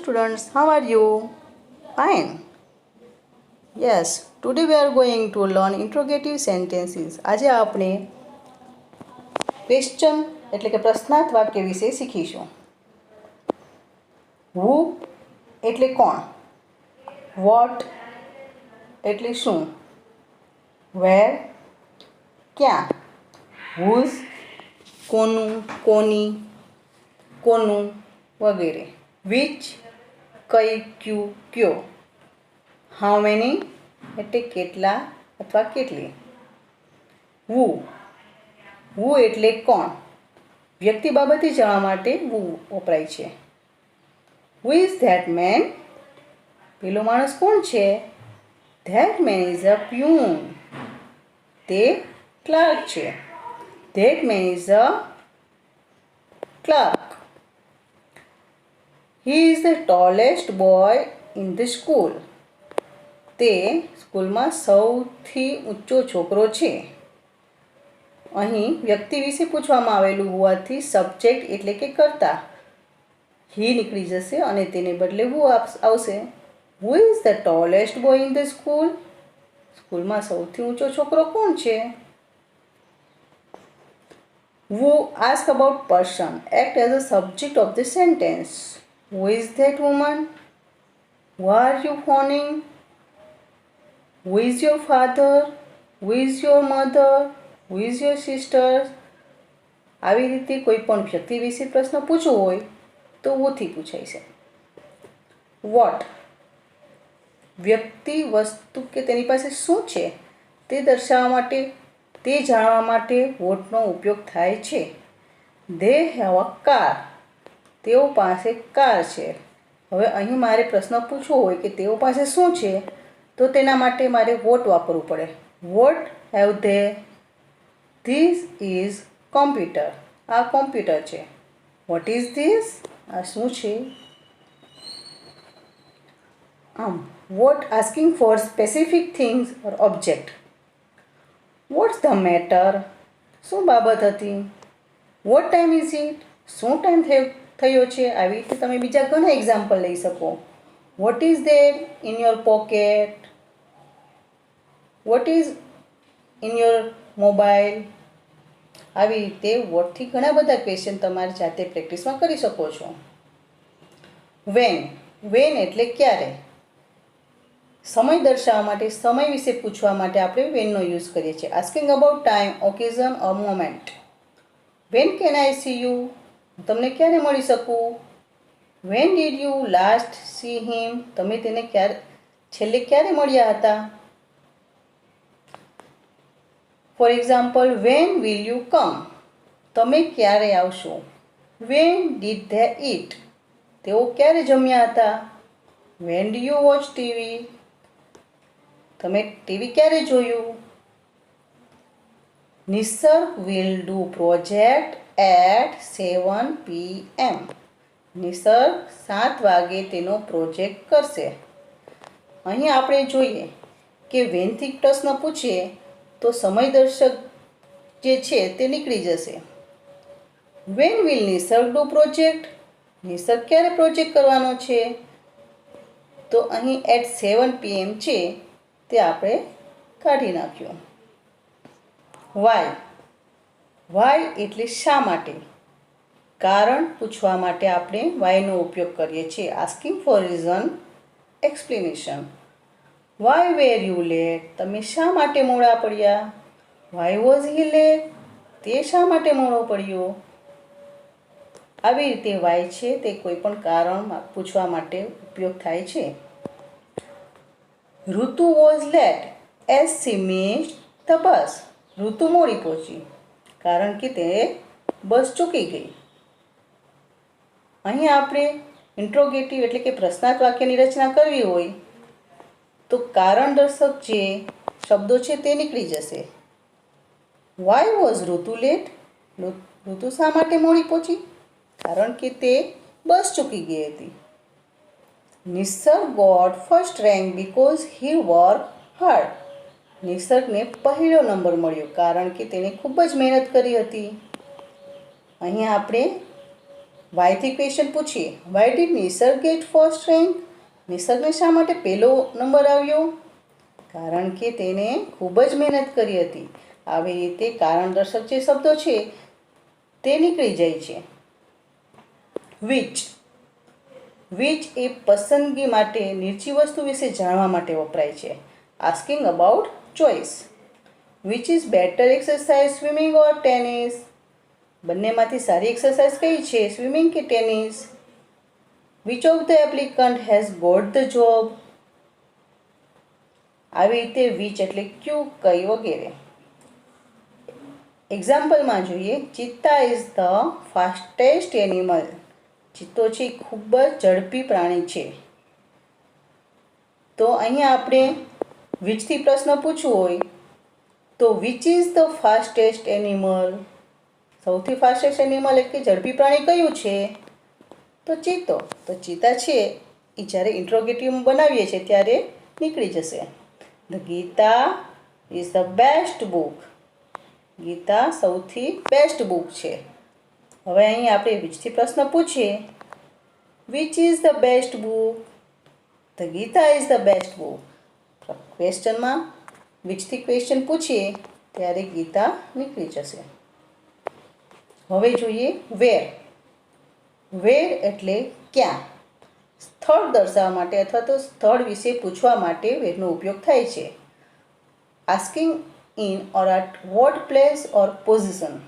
students, how are you? Fine. Yes, today we are going to learn interrogative sentences. આજે આપણે question એટલે કે પ્રશ્નાર્થ વાક્ય વિશે શીખીશું. Who એટલે કોણ? What એટલે શું? Where ક્યાં? Whose કોનું, કોની, કોનું વગેરે. Which કઈ, ક્યુ, કયો. How many એટલે કેટલા અથવા કેટલી. Who એટલે કોણ? વ્યક્તિ બાબતે જાણવા માટે who વપરાય છે. Who is that man? પેલો માણસ કોણ છે? That man is a peon. તે ક્લાર્ક છે. That man is a clerk. He is the tallest boy in the school. તે સ્કૂલમાં સૌથી ઊંચો છોકરો છે. અહીં વ્યક્તિ વિશે પૂછવામાં આવેલું હોવાથી સબ્જેક્ટ એટલે કે કર્તા he નીકળી જશે અને તેને બદલે who આવશે. Who is the tallest boy in the school? સ્કૂલમાં સૌથી ઊંચો છોકરો કોણ છે? Who ask about person act as a subject of the sentence. Who is that woman? Who are you phoning? Who is your father? Who is your mother? Who is your sister? આવી રીતે કોઈ પણ વ્યક્તિ વિશે પ્રશ્ન પૂછવો હોય તો વોથી પૂછાય છે. વોટ વ્યક્તિ વસ્તુ કે તેની પાસે શું છે તે દર્શાવવા માટે તે જાણવા માટે વોટનો ઉપયોગ થાય છે. They have a car. તેઓ પાસે કાર છે. હવે અહીં મારે પ્રશ્ન પૂછવો હોય કે તેઓ પાસે શું છે તો તેના માટે મારે વોટ વાપરવું પડે. What have they? This is computer. આ કોમ્પ્યુટર છે. What is this? આ શું છે? What asking for specific things or object. What's the matter? શું બાબત હતી? What time is it? શું ટાઈમ થયો છે? આવી રીતે તમે બીજા ઘણા એક્ઝામ્પલ લઈ શકો. What is there in your pocket? What is in your mobile? આવી રીતે વોટથી ઘણા બધા ક્વેશ્ચન તમારે જાતે પ્રેક્ટિસમાં કરી શકો છો. વેન એટલે ક્યારે. સમય દર્શાવવા માટે સમય વિશે પૂછવા માટે આપણે વેનનો યુઝ કરીએ છીએ. Asking about time, occasion or moment. When can I see you? તમને ક્યારે મળી શકું? When did you last see him? તમે તેને છેલ્લે ક્યારે મળ્યા હતા? For example, when will you come? તમે ક્યારે આવશો? When did they eat? તેઓ ક્યારે જમ્યા હતા? When do you watch TV? તમે ટીવી ક્યારે જોયું? Nisarg will do project at 7 PM. Nisarg 7 વાગે તેનો પ્રોજેક્ટ કરશે. અહીં આપણે જોઈએ કે વેનથી પ્રશ્ન પૂછીએ તો સમયદર્શક જે છે તે નીકળી જશે. When will Nisarg do project? Nisarg ક્યારે પ્રોજેક્ટ કરવાનો છે? તો અહીં એટ 7 PM છે તે આપણે કાઢી નાખ્યું. વાય એટલે શા માટે. કારણ પૂછવા માટે આપણે વાયનો ઉપયોગ કરીએ છીએ. Asking for reason, explanation. Why were you late? તમે શા માટે મોડા પડ્યા? Why was he late? તે શા માટે મોડો પડ્યો? આવી રીતે વાય છે તે કોઈ પણ કારણ પૂછવા માટે ઉપયોગ થાય છે. Ritu was late as she missed the bus. Ritu મોડી પહોંચી કારણ કે તે બસ ચૂકી ગઈ. અહીં આપણે ઇન્ટ્રોગેટિવ એટલે કે પ્રશ્નાર્થ વાક્યની રચના કરવી હોય તો કારણ દર્શક જે શબ્દો છે તે નીકળી જશે. વાય વોઝ ઋતુ લેટ? ઋતુ શા માટે મોડી પહોંચી? કારણ કે તે બસ ચૂકી ગઈ હતી. Nisarg got first rank because he work hard. નિસર્ગને પહેલો નંબર મળ્યો કારણ કે તેણે ખૂબ જ મહેનત કરી હતી. અહીં આપણે વાયથી ક્વેશ્ચન પૂછીએ, why did Nisarg get first rank? નિસર્ગને શા માટે પહેલો નંબર આવ્યો? કારણ કે તેને ખૂબ જ મહેનત કરી હતી. આવી રીતે કારણદર્શક જે શબ્દો છે તે નીકળી જાય છે. વિચ એ પસંદગી માટે નીચી વસ્તુ વિશે જાણવા માટે વપરાય છે. Asking about choice. Which is better exercise, swimming or tennis? બંનેમાંથી સારી એક્સરસાઇઝ કઈ છે, સ્વિમિંગ કે tennis? Which of the applicant has got the job? આવી રીતે વિચ એટલે ક્યુ, કઈ વગેરે. એક્ઝામ્પલમાં જોઈએ, ચિત્તા ઇઝ ધ ફાસ્ટેસ્ટ એનિમલ. ચિત્તો છે ખૂબ જ ઝડપી પ્રાણી છે. તો અહીંયા આપણે વિચથી પ્રશ્ન પૂછવો હોય તો which is the fastest animal? સૌથી ફાસ્ટેસ્ટ એનિમલ એટલે ઝડપી પ્રાણી કયું છે? તો ચિત્તો. તો ચિત્તા છે એ જ્યારે ઇન્ટ્રોગેટિવ બનાવીએ છીએ ત્યારે નીકળી જશે. The Gita is the best book. Gita સૌથી બેસ્ટ બુક છે. હવે અહીં આપણે વિચથી પ્રશ્ન પૂછીએ, which is the best book? The Gita is the best book. ક્વેશ્ચનમાં વિચથી ક્વેશ્ચન પૂછીએ ત્યારે ગીતા નીકળી જશે. હવે જોઈએ વેર. વેર એટલે ક્યાં. સ્થળ દર્શાવવા માટે અથવા તો સ્થળ વિશે પૂછવા માટે વેરનો ઉપયોગ થાય છે. Asking in or at what place or position.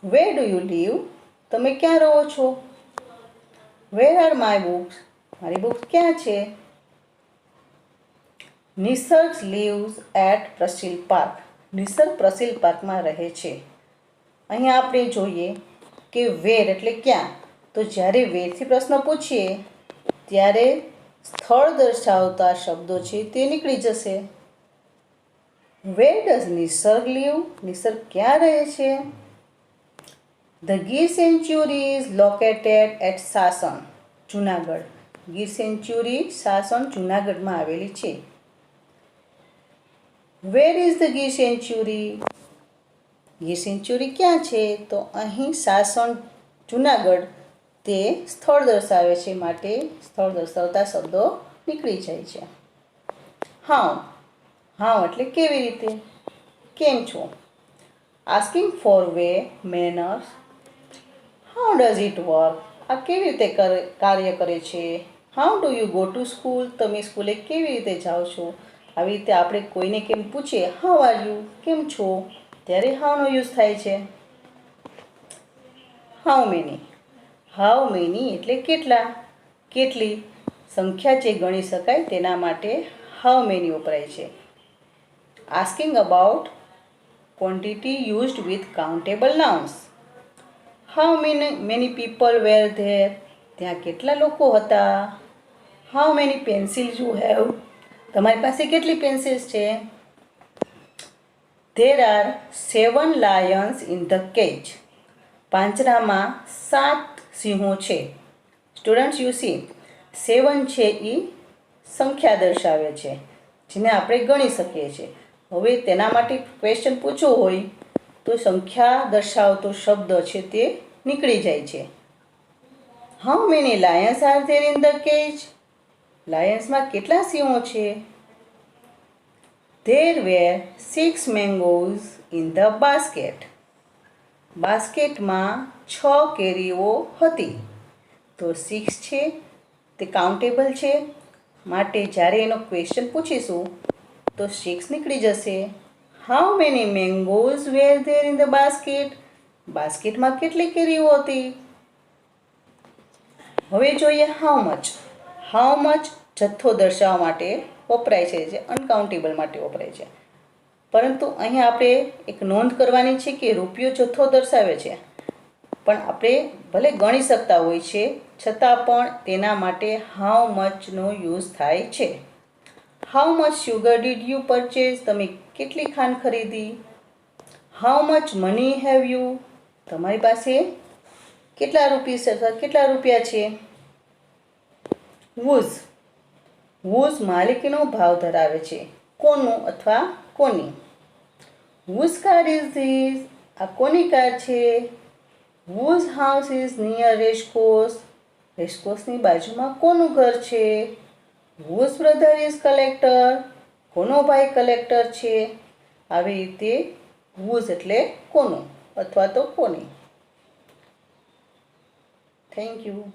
Where do you live? તમે ક્યાં રહો છો? Where are my books? મારી બુક્સ ક્યાં છે? Nisarg lives at Prasil park. Nisarg Prasil પાર્કમાં રહે છે. અહીંયા આપણે જોઈએ કે વેર એટલે ક્યાં. તો જ્યારે વેરથી પ્રશ્ન પૂછીએ ત્યારે સ્થળ દર્શાવતા શબ્દો છે તે નીકળી જશે. Where does Nisarga leave? નિસર્ગ ક્યાં રહે છે? The Gir sanctuary is located at Sasan, Junagadh. Gir sanctuary Sasan, જુનાગઢમાં આવેલી છે. Where is the Gir sanctuary? Gir sanctuary ક્યાં છે? તો અહીં સાસણ, જુનાગઢ તે સ્થળ દર્શાવે છે માટે સ્થળ દર્શાવતા શબ્દો નીકળી જાય છે. હાઉ. હાઉ એટલે કેવી રીતે, કેમ છો? Asking for way, manners. How does it work? આ કેવી રીતે કાર્ય કરે છે? How do you go to school? તમે સ્કૂલે કેવી રીતે જાઓ છો? આવી રીતે આપણે કોઈને કેમ પૂછીએ, હાઉ આર યુ? કેમ છો? ત્યારે હાઉનો યુઝ થાય છે. How many. હાઉ મેની એટલે કેટલા, કેટલી. સંખ્યા જે ગણી શકાય તેના માટે હાઉ મેની વપરાય છે. Asking about quantity used with countable nouns. How many people were there? ત્યાં કેટલા લોકો હતા? How many pencils you have? તમારી પાસે કેટલી પેન્સિલ્સ છે? There are 7 lions in the cage. પાંજરામાં 7 સિંહો છે. સ્ટુડન્ટ્સ યુ સી 7 છે એ સંખ્યા દર્શાવે છે જેને આપણે ગણી શકીએ છીએ. હવે તેના માટે ક્વેશ્ચન પૂછવો હોય તો સંખ્યા દર્શાવતો શબ્દ છે તે નીકળી જાય છે. How many lions are there in the cage? લાયન્સમાં કેટલા સિંહો છે? There were 6 mangoes in the basket. બાસ્કેટમાં 6 કેરીઓ હતી. તો 6 છે તે કાઉન્ટેબલ છે માટે જ્યારે એનો ક્વેશ્ચન પૂછીશું તો 6 નીકળી જશે. How many mangoes were there in the basket? બાસ્કેટમાં કેટલી કેરીઓ હતી? હવે જોઈએ હાઉ મચ. હાઉ મચ જથ્થો દર્શાવવા માટે વપરાય છે, જે અનકાઉન્ટેબલ માટે વપરાય છે. પરંતુ અહીં આપણે એક નોંધ કરવાની છે કે રૂપિયો જથ્થો દર્શાવે છે, પણ આપણે ભલે ગણી શકતા હોય છે છતાં પણ તેના માટે હાઉ મચનો યુઝ થાય છે. How much sugar did you purchase? તમે કેટલી ખાંડ ખરીદી? How much money have you? તમારી પાસે કેટલા રૂપિયા છે? વુઝ. વુઝ માલિકીનો ભાવ ધરાવે છે, કોનું અથવા કોની. Whose car is this? આ કોની કાર છે? Whose house is near racecourse? રેસકોર્સની બાજુમાં કોનું ઘર છે? Whose brother is collector? કોનો ભાઈ કલેક્ટર છે? આવી રીતે હુઝ એટલે કોનું અથવા તો કોની. Thank you.